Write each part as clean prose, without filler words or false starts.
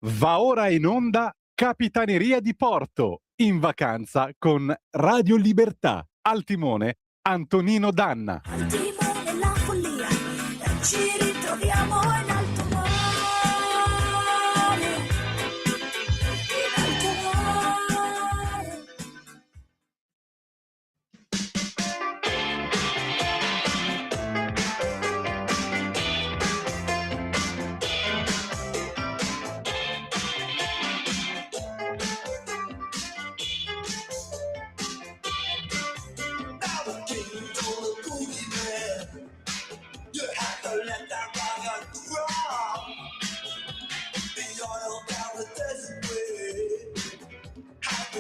Va ora in onda Capitaneria di Porto, in vacanza con Radio Libertà. Al timone Antonino Danna. Al timone la follia, ci ritroviamo in alto mare. In alto mare.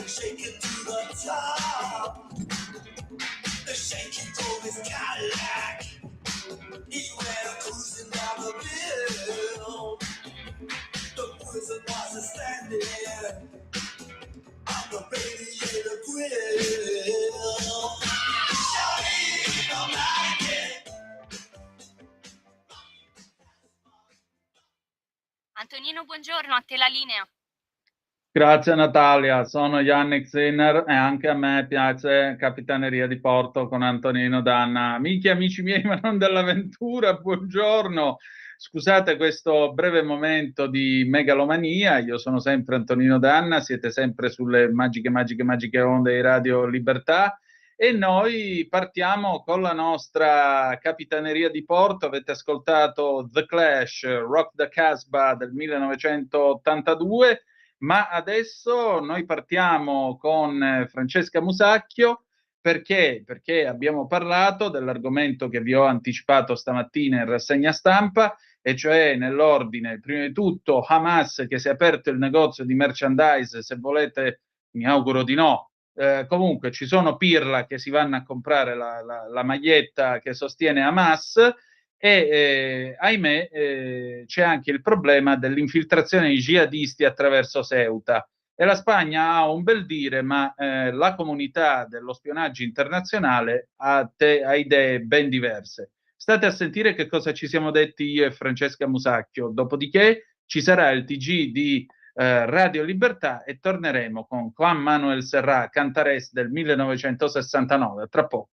Shaking to the top, the shaking drove his Cadillac. He went cruising down the hill. The prison was standing on the radiator grill. Antonino, buongiorno, a te la linea. Grazie Natalia, sono Yannick Sinner e anche a me piace Capitaneria di Porto con Antonino Danna. Amici miei, ma non dell'avventura, buongiorno. Scusate questo breve momento di megalomania, io sono sempre Antonino Danna, siete sempre sulle magiche onde di Radio Libertà e noi partiamo con la nostra Capitaneria di Porto. Avete ascoltato The Clash, Rock the Casbah del 1982. Ma adesso noi partiamo con Francesca Musacchio perché abbiamo parlato dell'argomento che vi ho anticipato stamattina in rassegna stampa, e cioè nell'ordine, prima di tutto, Hamas che si è aperto il negozio di merchandise, se volete, mi auguro di no. Comunque ci sono pirla che si vanno a comprare la maglietta che sostiene Hamas. E ahimè c'è anche il problema dell'infiltrazione di jihadisti attraverso Ceuta, e la Spagna ha un bel dire, ma la comunità dello spionaggio internazionale ha idee ben diverse. State a sentire che cosa ci siamo detti io e Francesca Musacchio, dopodiché ci sarà il TG di Radio Libertà e torneremo con Juan Manuel Serrat, Cantarés del 1969, tra poco.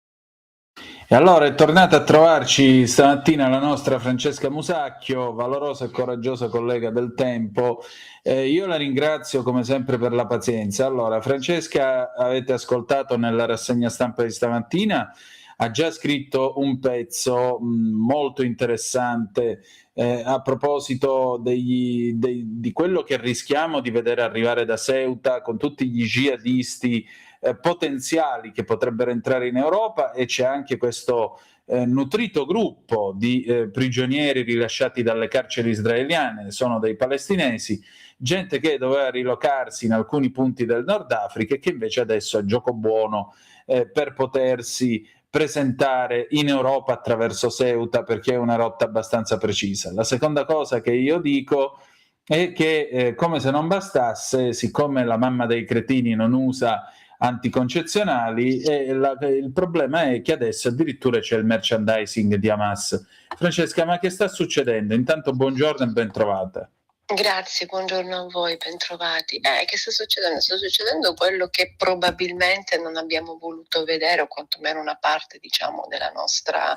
E allora è tornata a trovarci stamattina la nostra Francesca Musacchio, valorosa e coraggiosa collega del Tempo. Io la ringrazio come sempre per la pazienza. Allora, Francesca, avete ascoltato nella rassegna stampa di stamattina, ha già scritto un pezzo molto interessante a proposito di quello che rischiamo di vedere arrivare da Ceuta con tutti gli jihadisti potenziali che potrebbero entrare in Europa, e c'è anche questo nutrito gruppo di prigionieri rilasciati dalle carceri israeliane, sono dei palestinesi, gente che doveva rilocarsi in alcuni punti del Nord Africa e che invece adesso ha gioco buono per potersi presentare in Europa attraverso Ceuta, perché è una rotta abbastanza precisa. La seconda cosa che io dico è che come se non bastasse, siccome la mamma dei cretini non usa anticoncezionali, il problema è che adesso addirittura c'è il merchandising di Hamas. Francesca, ma che sta succedendo? Intanto buongiorno e ben trovata. Grazie, buongiorno a voi, bentrovati. Che sta succedendo? Sta succedendo quello che probabilmente non abbiamo voluto vedere, o quantomeno una parte, diciamo, della nostra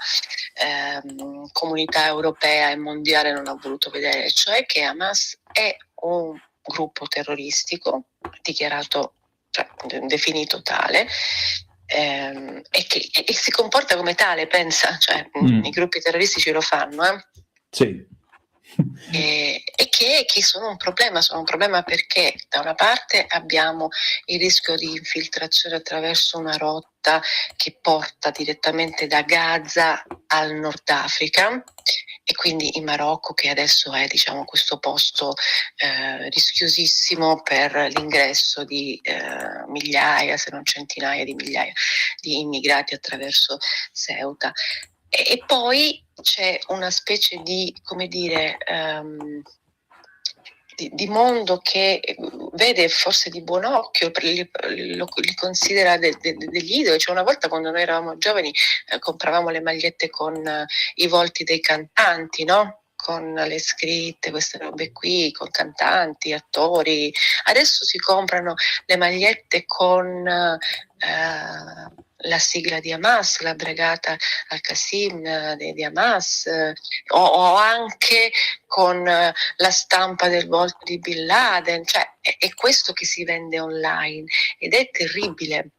comunità europea e mondiale non ha voluto vedere, cioè che Hamas è un gruppo terroristico dichiarato, cioè definito tale, e che si comporta come tale, pensa, cioè i gruppi terroristici lo fanno, Sì. E che sono un problema perché da una parte abbiamo il rischio di infiltrazione attraverso una rotta che porta direttamente da Gaza al Nord Africa, e quindi in Marocco, che adesso è, diciamo, questo posto rischiosissimo per l'ingresso di migliaia, se non centinaia di migliaia di immigrati attraverso Ceuta. E poi c'è una specie di, come dire, di mondo che vede forse di buon occhio, li considera degli idoli. Cioè, una volta, quando noi eravamo giovani, compravamo le magliette con i volti dei cantanti, no? con le scritte, queste robe qui, con cantanti, attori. Adesso si comprano le magliette con la sigla di Hamas, la Brigata al-Qasim di Hamas, o anche con la stampa del volto di Bin Laden, cioè è questo che si vende online ed è terribile,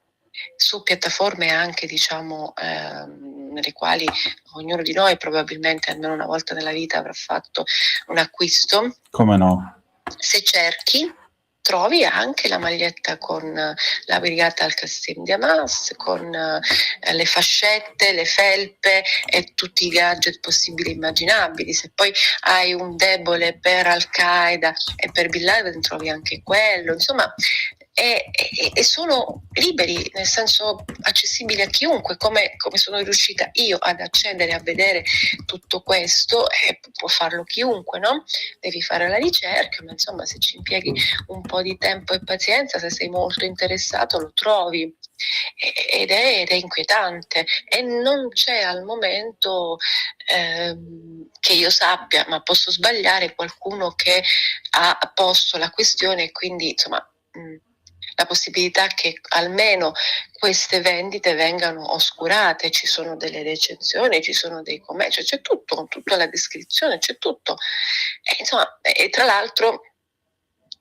su piattaforme anche, diciamo, nelle quali ognuno di noi probabilmente almeno una volta nella vita avrà fatto un acquisto. Come no? Se cerchi trovi anche la maglietta con la Brigata al-Qasim di Hamas, con le fascette, le felpe e tutti i gadget possibili e immaginabili. Se poi hai un debole per Al-Qaeda e per Bin Laden trovi anche quello, insomma, e sono liberi, nel senso accessibili a chiunque, come sono riuscita io ad accedere a vedere tutto questo, può farlo chiunque, no? Devi fare la ricerca, ma insomma se ci impieghi un po' di tempo e pazienza, se sei molto interessato lo trovi, ed è inquietante, e non c'è al momento che io sappia, ma posso sbagliare, qualcuno che ha posto la questione e quindi insomma la possibilità che almeno queste vendite vengano oscurate. Ci sono delle recensioni, ci sono dei commenti, c'è tutto, con tutta la descrizione, c'è tutto. Insomma, e tra l'altro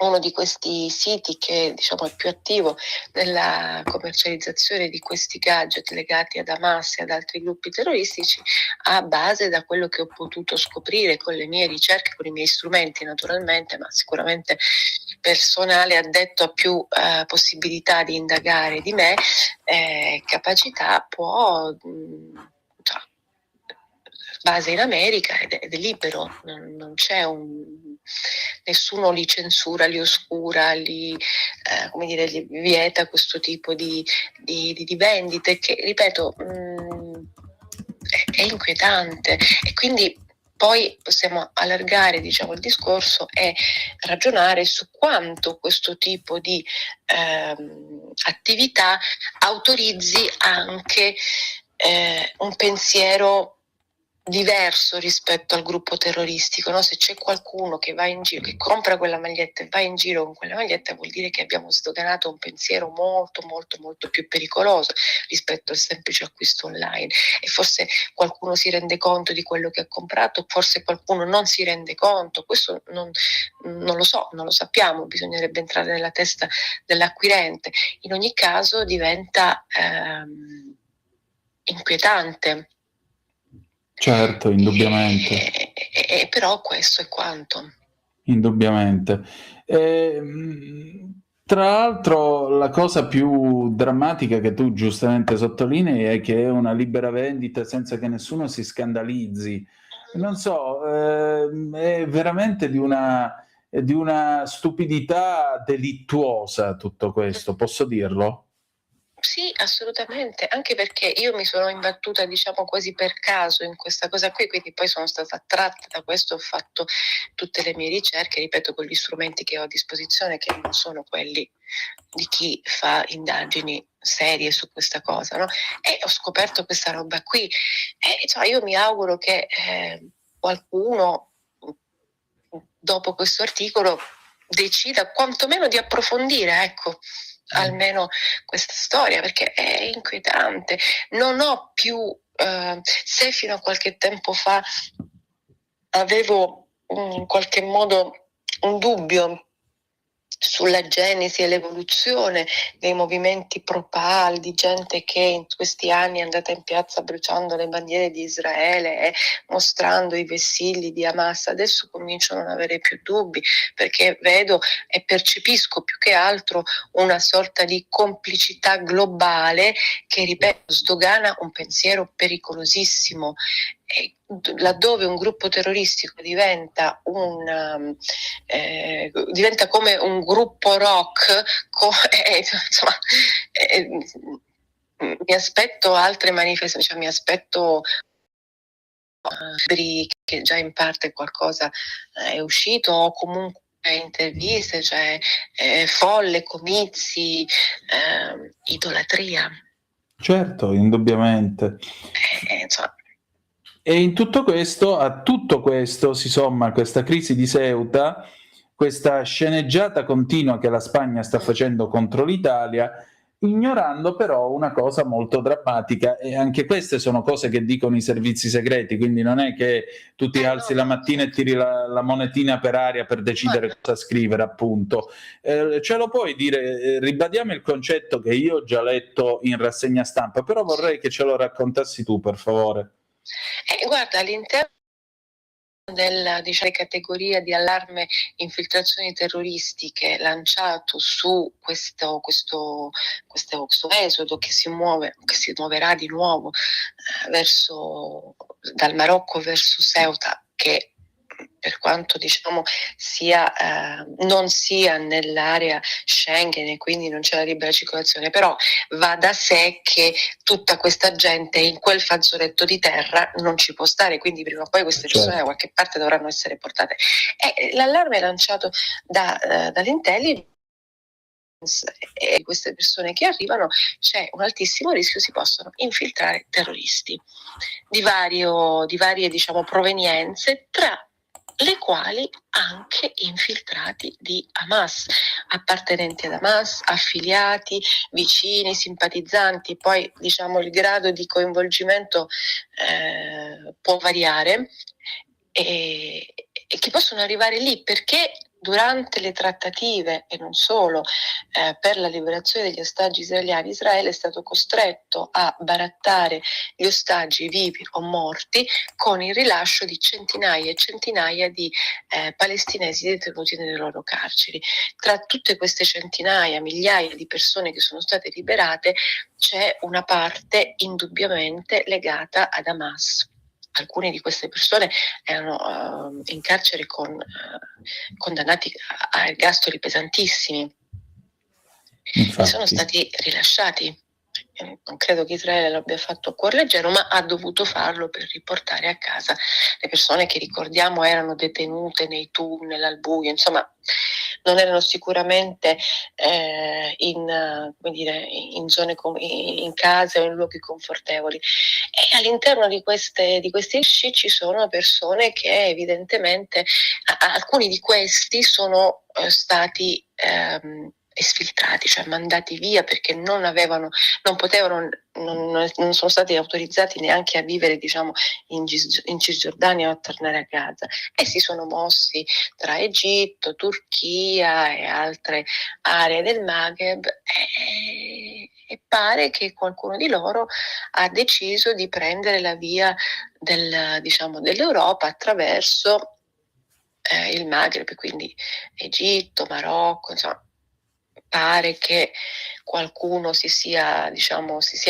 uno di questi siti che, diciamo, è più attivo nella commercializzazione di questi gadget legati ad Hamas e ad altri gruppi terroristici, a base, da quello che ho potuto scoprire con le mie ricerche, con i miei strumenti naturalmente, ma sicuramente personale addetto a più possibilità di indagare di me, capacità, può base in America ed è libero, non c'è nessuno li censura, li oscura, li vieta questo tipo di vendite che, ripeto, è inquietante. E quindi poi possiamo allargare, diciamo, il discorso e ragionare su quanto questo tipo di attività autorizzi anche un pensiero diverso rispetto al gruppo terroristico, no? Se c'è qualcuno che va in giro, che compra quella maglietta e va in giro con quella maglietta, vuol dire che abbiamo sdoganato un pensiero molto molto molto più pericoloso rispetto al semplice acquisto online. E forse qualcuno si rende conto di quello che ha comprato, forse qualcuno non si rende conto, questo non lo so, non lo sappiamo, bisognerebbe entrare nella testa dell'acquirente. In ogni caso diventa inquietante. Certo, indubbiamente. Però questo è quanto. Indubbiamente. Tra l'altro la cosa più drammatica che tu giustamente sottolinei è che è una libera vendita senza che nessuno si scandalizzi. Non so, è veramente di una stupidità delittuosa tutto questo, posso dirlo? Sì, assolutamente, anche perché io mi sono imbattuta, diciamo, quasi per caso in questa cosa qui, quindi poi sono stata attratta da questo, ho fatto tutte le mie ricerche, ripeto, con gli strumenti che ho a disposizione, che non sono quelli di chi fa indagini serie su questa cosa, no? E ho scoperto questa roba qui, cioè io mi auguro che qualcuno dopo questo articolo decida quantomeno di approfondire, ecco, almeno questa storia, perché è inquietante. Non ho più, se fino a qualche tempo fa avevo in qualche modo un dubbio sulla genesi e l'evoluzione dei movimenti pro-Pal, di gente che in questi anni è andata in piazza bruciando le bandiere di Israele e mostrando i vessilli di Hamas, adesso comincio a non avere più dubbi, perché vedo e percepisco più che altro una sorta di complicità globale che, ripeto, sdogana un pensiero pericolosissimo. E laddove un gruppo terroristico diventa come un gruppo rock, insomma, mi aspetto altre manifestazioni, cioè mi aspetto che già in parte qualcosa è uscito, o comunque interviste, cioè folle, comizi, idolatria. Certo, indubbiamente. Insomma, E in tutto questo, a tutto questo si somma questa crisi di Ceuta, questa sceneggiata continua che la Spagna sta facendo contro l'Italia, ignorando però una cosa molto drammatica, e anche queste sono cose che dicono i servizi segreti, quindi non è che tu ti alzi la mattina e tiri la monetina per aria per decidere cosa scrivere, appunto. Ce lo puoi dire? Ribadiamo il concetto che io ho già letto in rassegna stampa, però vorrei che ce lo raccontassi tu, per favore. Guarda, all'interno della categoria di allarme infiltrazioni terroristiche lanciato su questo esodo che si muoverà di nuovo dal Marocco verso Ceuta, che per quanto non sia nell'area Schengen e quindi non c'è la libera circolazione, però va da sé che tutta questa gente in quel fazzoletto di terra non ci può stare, quindi prima o poi queste persone da qualche parte dovranno essere portate. L'allarme è lanciato dall'intelligence, e queste persone che arrivano c'è un altissimo rischio si possono infiltrare terroristi di varie provenienze, tra le quali anche infiltrati di Hamas, appartenenti ad Hamas, affiliati, vicini, simpatizzanti. Poi il grado di coinvolgimento può variare, e che possono arrivare lì perché durante le trattative, e non solo, per la liberazione degli ostaggi israeliani, Israele è stato costretto a barattare gli ostaggi vivi o morti con il rilascio di centinaia e centinaia di palestinesi detenuti nelle loro carceri. Tra tutte queste centinaia, migliaia di persone che sono state liberate, c'è una parte indubbiamente legata ad Hamas. Alcune di queste persone erano in carcere condannati a ergastoli pesantissimi. Infatti. Sono stati rilasciati. Non credo che Israele l'abbia fatto a cuor leggero, ma ha dovuto farlo per riportare a casa le persone che, ricordiamo, erano detenute nei tunnel al buio, insomma non erano sicuramente in zone in case o in luoghi confortevoli. E all'interno di questi sci ci sono persone che evidentemente, alcuni di questi sono stati esfiltrati, cioè mandati via perché non sono stati autorizzati neanche a vivere in Cisgiordania o a tornare a Gaza, e si sono mossi tra Egitto, Turchia e altre aree del Maghreb, e pare che qualcuno di loro ha deciso di prendere la via dell'Europa attraverso il Maghreb, quindi Egitto, Marocco, insomma. Pare che qualcuno si sia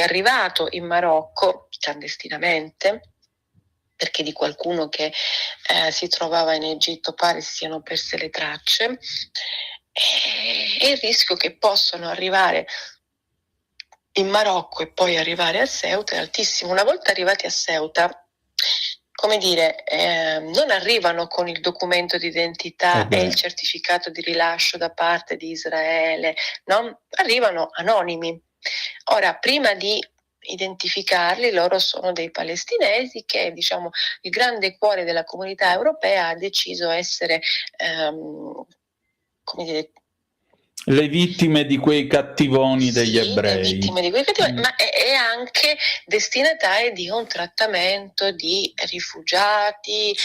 arrivato in Marocco clandestinamente, perché di qualcuno che si trovava in Egitto pare si siano perse le tracce, e il rischio che possano arrivare in Marocco e poi arrivare a Ceuta è altissimo. Una volta arrivati a Ceuta, non arrivano con il documento di identità e il certificato di rilascio da parte di Israele, no? Arrivano anonimi. Ora, prima di identificarli, loro sono dei palestinesi che, il grande cuore della comunità europea ha deciso essere, le vittime di quei cattivoni degli ebrei. Le vittime di quei cattivoni, ma è anche destinataria di un trattamento di rifugiati,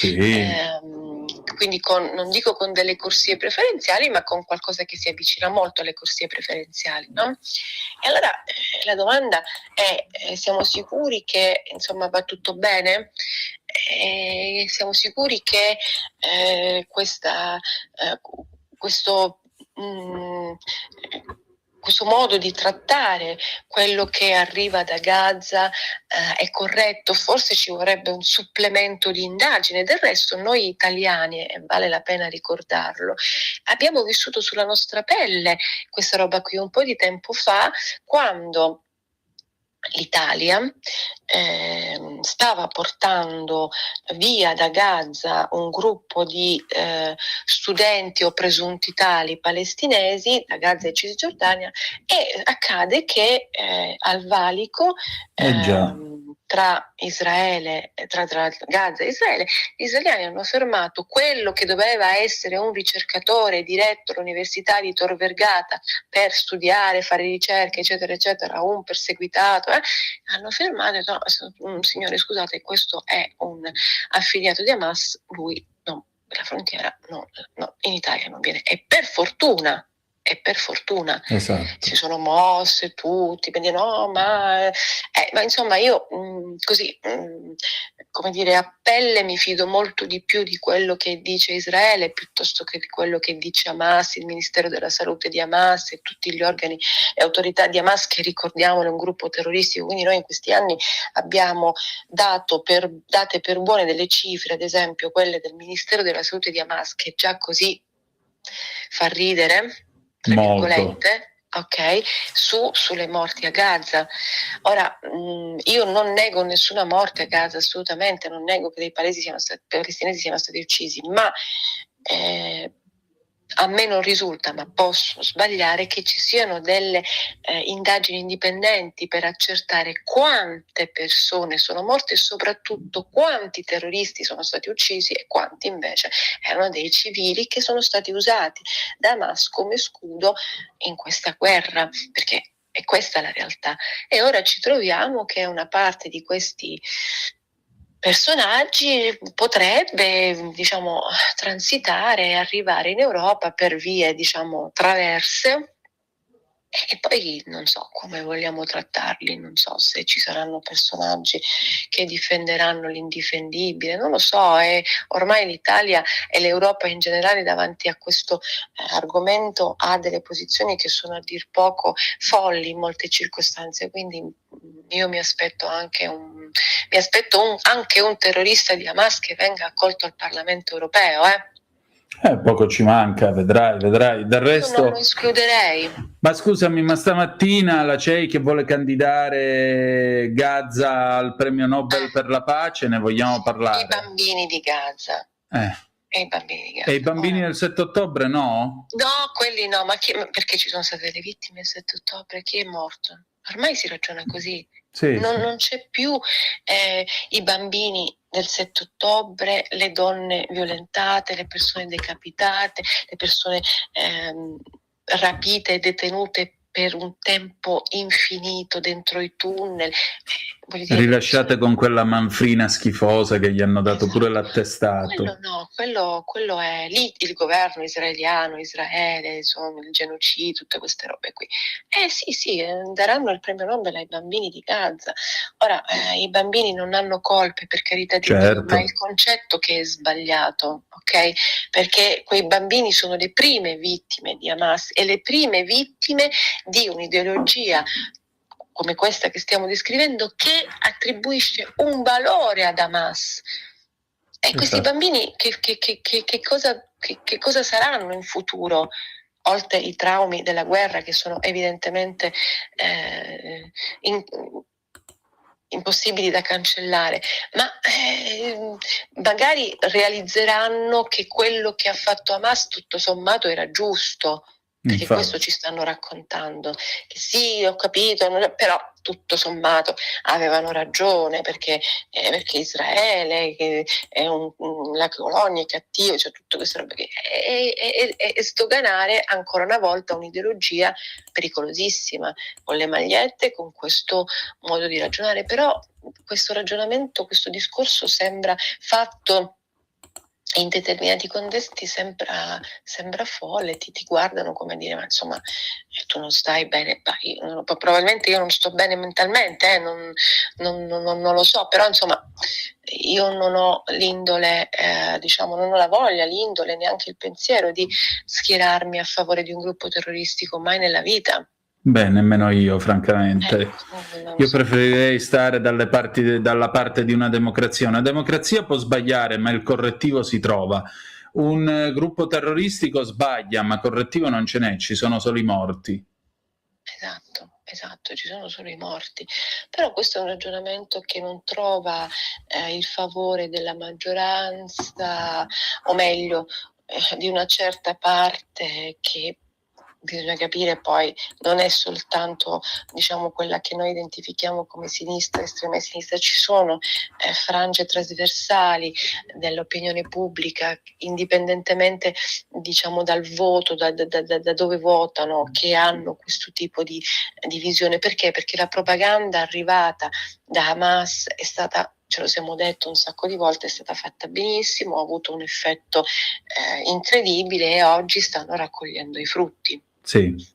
quindi non dico con delle corsie preferenziali, ma con qualcosa che si avvicina molto alle corsie preferenziali, no? E allora la domanda è: siamo sicuri che va tutto bene? Siamo sicuri che questo modo di trattare quello che arriva da Gaza è corretto? Forse ci vorrebbe un supplemento di indagine. Del resto noi italiani, e vale la pena ricordarlo, abbiamo vissuto sulla nostra pelle questa roba qui un po' di tempo fa, quando l'Italia stava portando via da Gaza un gruppo di studenti o presunti tali palestinesi da Gaza e Cisgiordania, e accade che al valico tra Israele, tra Gaza e Israele, gli israeliani hanno fermato quello che doveva essere un ricercatore diretto all'Università di Tor Vergata per studiare, fare ricerche, eccetera, eccetera, un perseguitato, hanno fermato e detto, no, signore, scusate, questo è un affiliato di Hamas, lui no, la frontiera no, in Italia non viene. E per fortuna, Esatto. si sono mosse tutti, quindi no, ma insomma io così, come dire, a pelle mi fido molto di più di quello che dice Israele piuttosto che di quello che dice Hamas, il Ministero della Salute di Hamas e tutti gli organi e autorità di Hamas, che ricordiamolo è un gruppo terroristico. Quindi noi in questi anni abbiamo date per buone delle cifre, ad esempio quelle del Ministero della Salute di Hamas, che già così fa ridere, tra virgolette, ok, sulle morti a Gaza. Ora, io non nego nessuna morte a Gaza, assolutamente, non nego che dei palestinesi siano stati uccisi, ma a me non risulta, ma posso sbagliare, che ci siano delle indagini indipendenti per accertare quante persone sono morte e soprattutto quanti terroristi sono stati uccisi e quanti invece erano dei civili che sono stati usati da Hamas come scudo in questa guerra, perché è questa la realtà. E ora ci troviamo che una parte di questi personaggi potrebbe, diciamo, transitare e arrivare in Europa per vie, diciamo, traverse, e poi non so come vogliamo trattarli, non so se ci saranno personaggi che difenderanno l'indifendibile, non lo so, e ormai l'Italia e l'Europa in generale davanti a questo argomento ha delle posizioni che sono a dir poco folli in molte circostanze, quindi io mi aspetto anche un terrorista di Hamas che venga accolto al Parlamento europeo, Poco ci manca, vedrai. Del resto, non lo escluderei. Ma scusami, ma stamattina la CEI che vuole candidare Gaza al premio Nobel per la pace, ne vogliamo parlare? I bambini di Gaza. E i bambini di Gaza. E i bambini del 7 ottobre no? No, quelli no, ma perché ci sono state le vittime il 7 ottobre? Chi è morto? Ormai si ragiona così. Sì. Non c'è più i bambini del 7 ottobre, le donne violentate, le persone decapitate, le persone rapite e detenute per un tempo infinito dentro i tunnel. Rilasciate con quella manfrina schifosa che gli hanno dato pure l'attestato. Quello è lì il governo israeliano, Israele, insomma, il genocidio, tutte queste robe qui. Sì, daranno il premio Nobel ai bambini di Gaza. Ora, i bambini non hanno colpe, per carità di Dio, ma è il concetto che è sbagliato, ok? Perché quei bambini sono le prime vittime di Hamas e le prime vittime di un'ideologia come questa che stiamo descrivendo, che attribuisce un valore ad Hamas. E questi bambini che cosa saranno in futuro, oltre i traumi della guerra che sono evidentemente impossibili da cancellare, ma magari realizzeranno che quello che ha fatto Hamas tutto sommato era giusto. Perché Infatti. Questo ci stanno raccontando, che sì, ho capito, però tutto sommato avevano ragione, perché Israele che è la colonia è cattiva, cioè tutto questo roba e sdoganare ancora una volta un'ideologia pericolosissima, con le magliette, con questo modo di ragionare. Però questo ragionamento, questo discorso sembra fatto in determinati contesti, sembra folle, ti guardano come dire, ma insomma tu non stai bene, probabilmente io non sto bene mentalmente, non lo so, però insomma io non ho l'indole, non ho la voglia, l'indole, neanche il pensiero di schierarmi a favore di un gruppo terroristico, mai nella vita. Beh, nemmeno io, francamente. Io preferirei stare dalla parte di una democrazia. Una democrazia può sbagliare, ma il correttivo si trova. Un gruppo terroristico sbaglia, ma correttivo non ce n'è, ci sono solo i morti. Esatto, ci sono solo i morti. Però questo è un ragionamento che non trova il favore della maggioranza, o meglio, di una certa parte che bisogna capire poi non è soltanto, diciamo, quella che noi identifichiamo come sinistra, estrema sinistra, ci sono frange trasversali dell'opinione pubblica, indipendentemente, diciamo, dal voto, da dove votano, che hanno questo tipo di visione. Perché? Perché la propaganda arrivata da Hamas è stata, ce lo siamo detto un sacco di volte, è stata fatta benissimo, ha avuto un effetto incredibile e oggi stanno raccogliendo i frutti. Sì.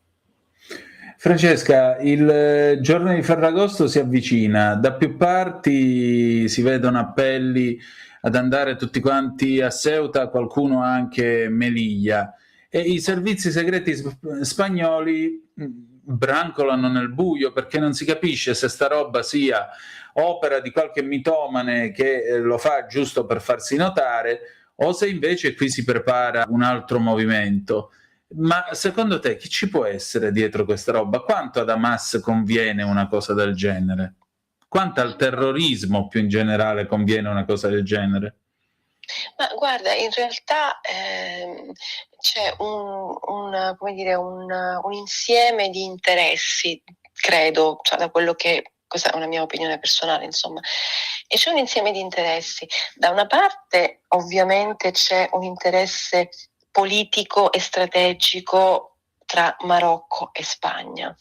Francesca, il giorno di Ferragosto si avvicina, da più parti si vedono appelli ad andare tutti quanti a Ceuta, qualcuno anche Melilla, e i servizi segreti spagnoli brancolano nel buio perché non si capisce se sta roba sia opera di qualche mitomane che lo fa giusto per farsi notare o se invece qui si prepara un altro movimento. Ma secondo te chi ci può essere dietro questa roba? Quanto ad Hamas conviene una cosa del genere? Quanto al terrorismo più in generale conviene una cosa del genere? Ma guarda, in realtà c'è un insieme di interessi, credo, cioè da quello che, questa è una mia opinione personale, insomma, e c'è un insieme di interessi. Da una parte ovviamente c'è un interesse politico e strategico tra Marocco e Spagna.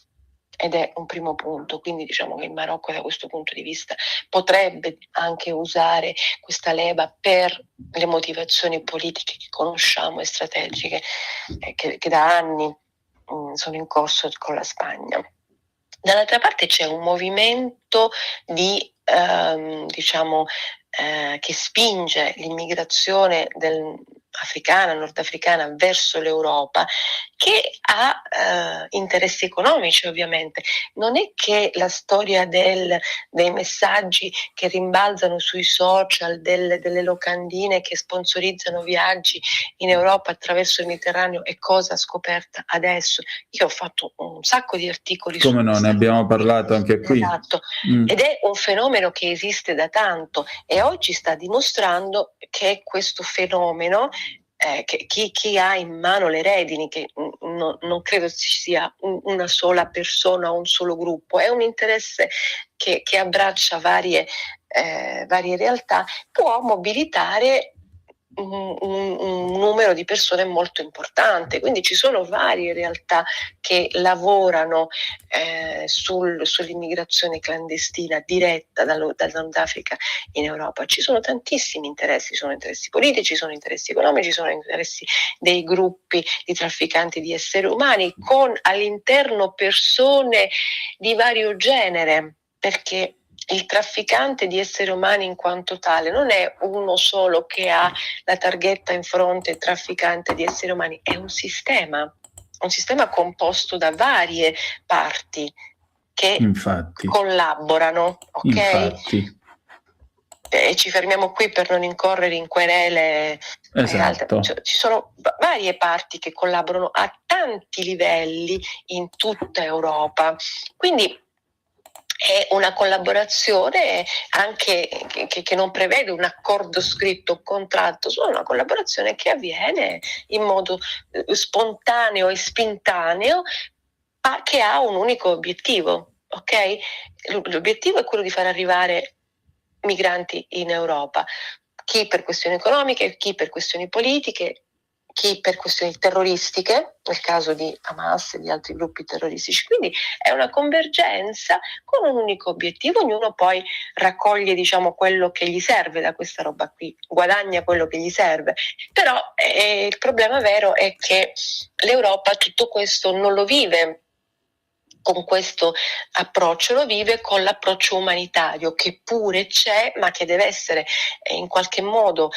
Ed è un primo punto, quindi diciamo che il Marocco da questo punto di vista potrebbe anche usare questa leva per le motivazioni politiche che conosciamo e strategiche che da anni sono in corso con la Spagna. Dall'altra parte c'è un movimento di che spinge l'immigrazione africana, nordafricana verso l'Europa, che ha interessi economici ovviamente. Non è che la storia dei messaggi che rimbalzano sui social, delle locandine che sponsorizzano viaggi in Europa attraverso il Mediterraneo è cosa scoperta adesso. Io ho fatto un sacco di articoli su come no, ne abbiamo parlato anche qui. Esatto. Ed è un fenomeno che esiste da tanto e oggi sta dimostrando che questo fenomeno che chi ha in mano le redini, che non credo ci sia una sola persona o un solo gruppo, è un interesse che abbraccia varie realtà, può mobilitare un numero di persone molto importante. Quindi ci sono varie realtà che lavorano sull'immigrazione clandestina diretta dal Nord Africa in Europa. Ci sono tantissimi interessi, ci sono interessi politici, ci sono interessi economici, ci sono interessi dei gruppi di trafficanti di esseri umani con all'interno persone di vario genere, perché il trafficante di esseri umani in quanto tale non è uno solo che ha la targhetta in fronte, trafficante di esseri umani, è un sistema composto da varie parti che collaborano, ok? Infatti. E ci fermiamo qui per non incorrere in querele. Esatto. Ci sono varie parti che collaborano a tanti livelli in tutta Europa, quindi è una collaborazione anche che non prevede un accordo scritto, un contratto, solo una collaborazione che avviene in modo spontaneo e spintaneo, ma che ha un unico obiettivo, ok? L'obiettivo è quello di far arrivare migranti in Europa, chi per questioni economiche, chi per questioni politiche, chi per questioni terroristiche, nel caso di Hamas e di altri gruppi terroristici. Quindi è una convergenza con un unico obiettivo, ognuno poi raccoglie, diciamo, quello che gli serve da questa roba qui, guadagna quello che gli serve. Però il problema vero è che l'Europa tutto questo non lo vive con questo approccio, lo vive con l'approccio umanitario, che pure c'è, ma che deve essere in qualche modo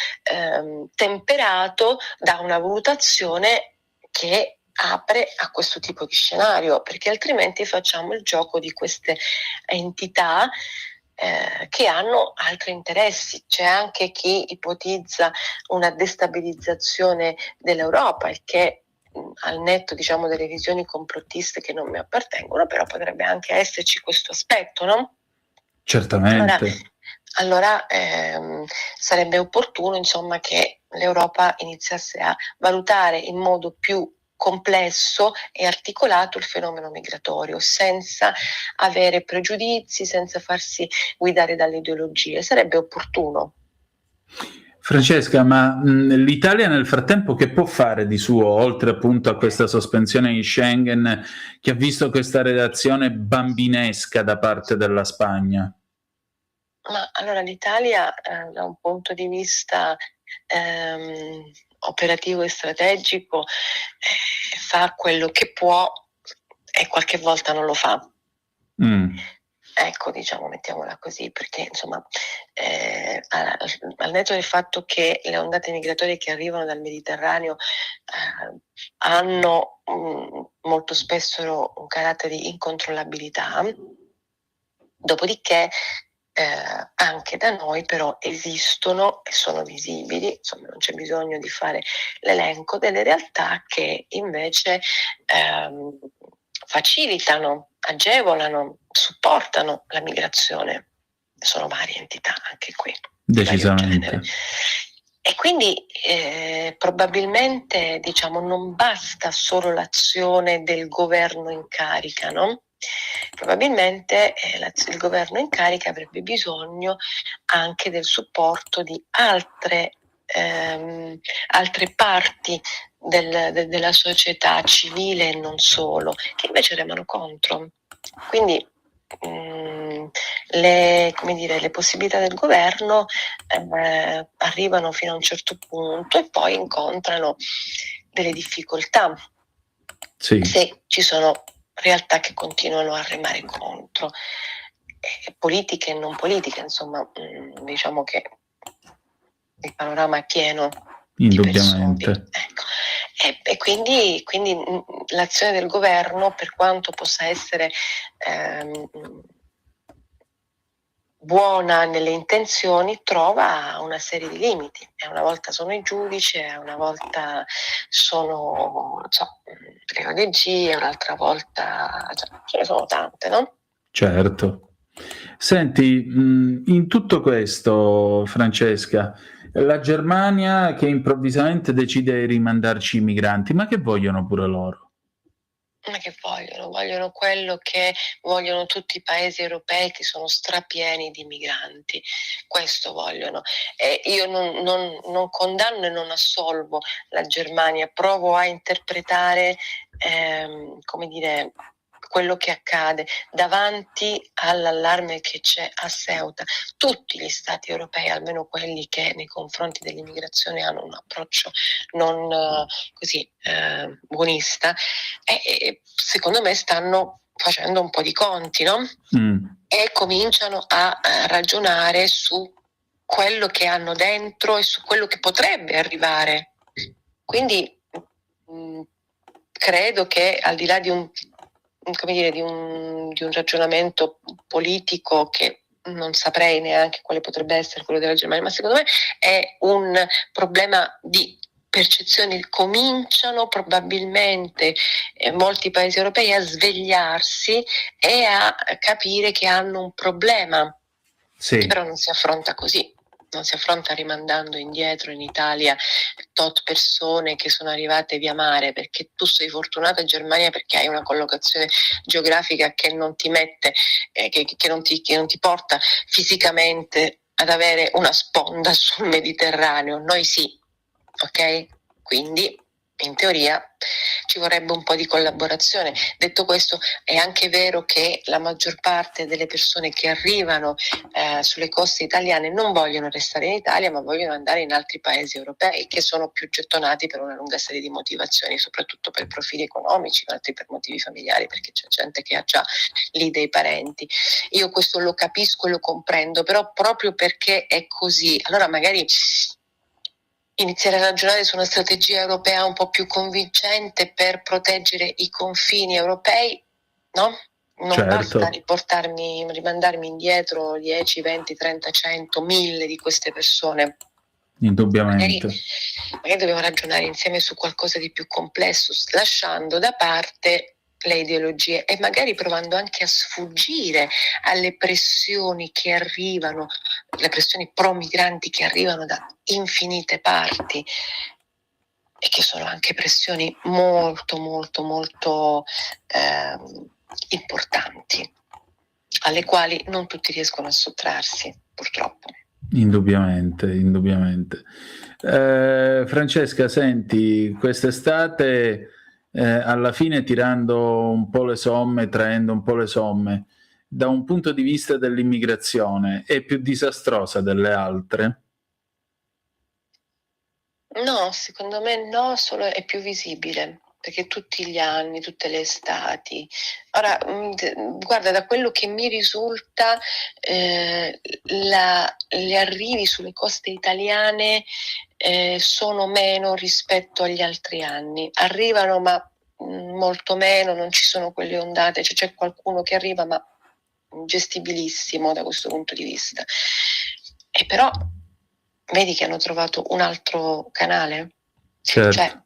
temperato da una valutazione che apre a questo tipo di scenario, perché altrimenti facciamo il gioco di queste entità che hanno altri interessi. C'è anche chi ipotizza una destabilizzazione dell'Europa, il che al netto, diciamo, delle visioni complottiste che non mi appartengono, però potrebbe anche esserci questo aspetto, no? Certamente. Allora sarebbe opportuno, insomma, che l'Europa iniziasse a valutare in modo più complesso e articolato il fenomeno migratorio, senza avere pregiudizi, senza farsi guidare dalle ideologie. Sarebbe opportuno. Francesca, ma l'Italia nel frattempo che può fare di suo, oltre appunto a questa sospensione di Schengen, che ha visto questa reazione bambinesca da parte della Spagna? Ma allora l'Italia da un punto di vista operativo e strategico fa quello che può e qualche volta non lo fa. Ecco, diciamo, mettiamola così, perché insomma, al netto del fatto che le ondate migratorie che arrivano dal Mediterraneo hanno molto spesso un carattere di incontrollabilità, dopodiché anche da noi però esistono e sono visibili, insomma non c'è bisogno di fare l'elenco, delle realtà che invece facilitano, agevolano, supportano la migrazione. Sono varie entità anche qui. Decisamente. E quindi probabilmente diciamo non basta solo l'azione del governo in carica, no? Probabilmente il governo in carica avrebbe bisogno anche del supporto di altre parti della società civile e non solo, che invece remano contro. Quindi le possibilità del governo arrivano fino a un certo punto e poi incontrano delle difficoltà. Sì. Se ci sono realtà che continuano a remare contro, politiche e non politiche, insomma, diciamo che il panorama è pieno di persone. Ecco. E quindi l'azione del governo, per quanto possa essere buona nelle intenzioni, trova una serie di limiti. E una volta sono i giudici, una volta sono le ONG, un'altra volta ce ne sono tante, no? Certo. Senti, in tutto questo, Francesca, la Germania che improvvisamente decide di rimandarci i migranti, ma che vogliono pure loro? Ma che vogliono? Vogliono quello che vogliono tutti i paesi europei che sono strapieni di migranti. Questo vogliono. E io non condanno e non assolvo la Germania, provo a interpretare quello che accade davanti all'allarme che c'è a Ceuta. Tutti gli stati europei, almeno quelli che nei confronti dell'immigrazione hanno un approccio non buonista, e secondo me stanno facendo un po' di conti, no? E cominciano a ragionare su quello che hanno dentro e su quello che potrebbe arrivare. Quindi credo che al di là di un ragionamento politico che non saprei neanche quale potrebbe essere quello della Germania, ma secondo me è un problema di percezioni. Cominciano probabilmente molti paesi europei a svegliarsi e a capire che hanno un problema, sì. Però non si affronta così. Non si affronta rimandando indietro in Italia tot persone che sono arrivate via mare, perché tu sei fortunata in Germania perché hai una collocazione geografica che non ti mette, che non ti porta fisicamente ad avere una sponda sul Mediterraneo. Noi sì, ok? Quindi in teoria ci vorrebbe un po' di collaborazione. Detto questo, è anche vero che la maggior parte delle persone che arrivano sulle coste italiane non vogliono restare in Italia, ma vogliono andare in altri paesi europei che sono più gettonati per una lunga serie di motivazioni, soprattutto per profili economici, altri per motivi familiari, perché c'è gente che ha già lì dei parenti. Io questo lo capisco e lo comprendo, però proprio perché è così, allora magari iniziare a ragionare su una strategia europea un po' più convincente per proteggere i confini europei, no? Non basta rimandarmi indietro 10, 20, 30, 100, 1000 di queste persone. Indubbiamente. Magari dobbiamo ragionare insieme su qualcosa di più complesso, lasciando da parte le ideologie e magari provando anche a sfuggire alle pressioni che arrivano, le pressioni pro-migranti che arrivano da infinite parti. e che sono anche pressioni molto importanti, alle quali non tutti riescono a sottrarsi, purtroppo. Indubbiamente. Francesca, senti, quest'estate alla fine traendo un po' le somme, da un punto di vista dell'immigrazione, è più disastrosa delle altre? No, secondo me no, solo è più visibile, perché tutti gli anni, tutte le estati. Ora, guarda, da quello che mi risulta, gli arrivi sulle coste italiane sono meno rispetto agli altri anni. Arrivano, ma molto meno, non ci sono quelle ondate, cioè c'è qualcuno che arriva, ma gestibilissimo da questo punto di vista. E però vedi che hanno trovato un altro canale? Certo. Cioè,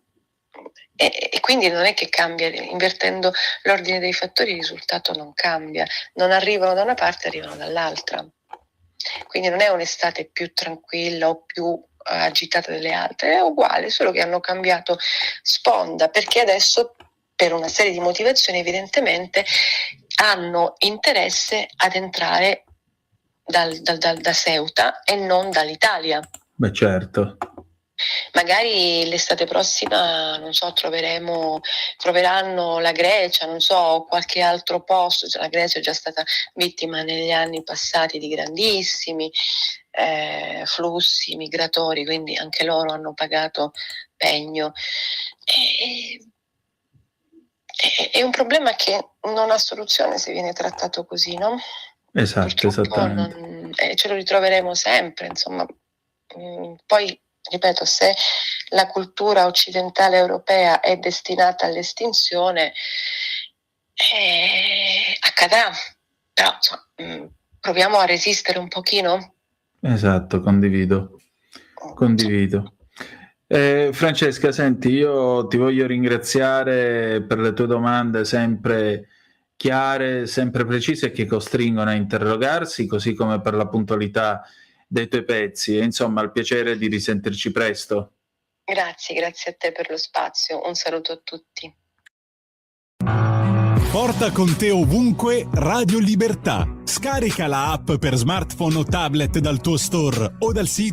e quindi non è che cambia, invertendo l'ordine dei fattori il risultato non cambia, non arrivano da una parte, arrivano dall'altra, quindi non è un'estate più tranquilla o più agitata delle altre, è uguale, solo che hanno cambiato sponda, perché adesso per una serie di motivazioni evidentemente hanno interesse ad entrare da Ceuta e non dall'Italia. Beh, certo. Magari l'estate prossima, non so, troveranno la Grecia, non so, qualche altro posto. Cioè, la Grecia è già stata vittima negli anni passati di grandissimi flussi migratori, quindi anche loro hanno pagato pegno. È un problema che non ha soluzione se viene trattato così, no? Esatto, Purtroppo esattamente. ce lo ritroveremo sempre, insomma. Poi, ripeto, se la cultura occidentale europea è destinata all'estinzione, accadrà, però insomma, proviamo a resistere un pochino. Esatto, condivido. Francesca, senti, io ti voglio ringraziare per le tue domande sempre chiare, sempre precise, che costringono a interrogarsi, così come per la puntualità dei tuoi pezzi. E insomma, il piacere di risentirci presto. Grazie a te per lo spazio. Un saluto a tutti. Porta con te ovunque Radio Libertà. Scarica la app per smartphone o tablet dal tuo store o dal sito